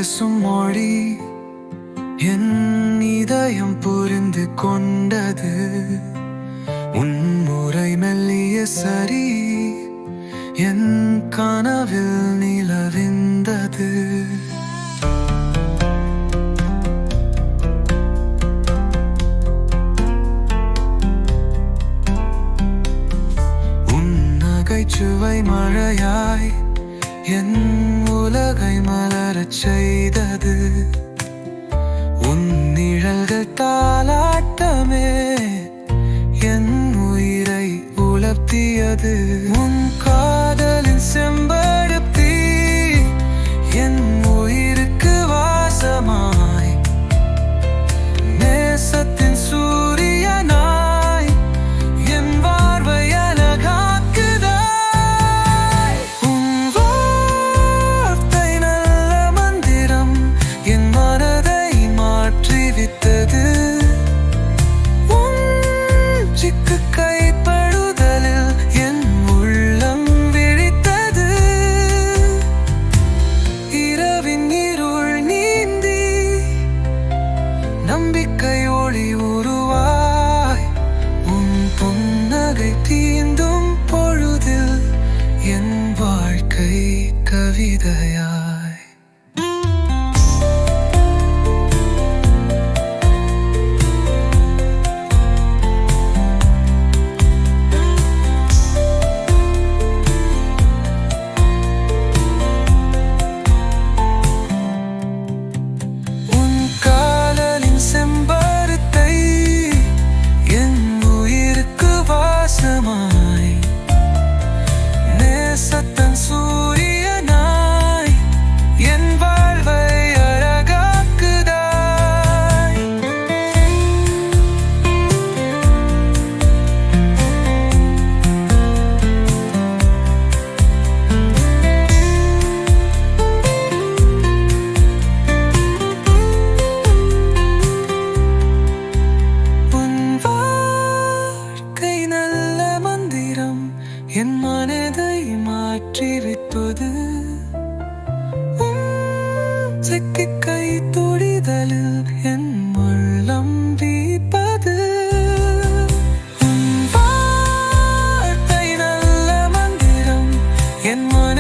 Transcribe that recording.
பேசும் மொழி என் இதயம் புரிந்து கொண்டது. உன் முறை மெல்லிய சரி என் கனவில் நிலவிந்தது. உன் நகைச்சுவை மழையாய் என் உலகை மலரச் செய்தது. உன் நிழல்கள் தாலாட்டமே என் உயிரை உலர்த்தியது. உன் காதலின் செம்பருத்தி என் உயிருக்கு வாசமாய், நேசத்தின் சூரியனாய் என் வாழ்வை அழகாக்குதாய். உன் வார்த்தை நல்ல மந்திரம் என் மனதை மாற்றிவிட்டது. உன் சிக்கு கைப்படுதலில் என் உள்ளம் விழித்தது. இரவின் இருள் நீந்தி நம்பிக்கை ஒளி உருவாய், உன் புன்னகை தீந்தும் பொழுதில் என் வாழ்க்கை கவிதையாய். உன் காதலின் செம்பருத்தை என் உயிருக்கு வாசமாய், நேசத்தன் சூரியனாய் என் வாழ்வை அழகாக்குதாய். உன் வாழ்க்கை நல்ல மந்திரம் என் மனதை மாற்றிவிட்டது. உன் கை துடிதலில் என் உள்ளம் தீப்பது. உன் வார்த்தை நல்ல மந்திரம் என் மன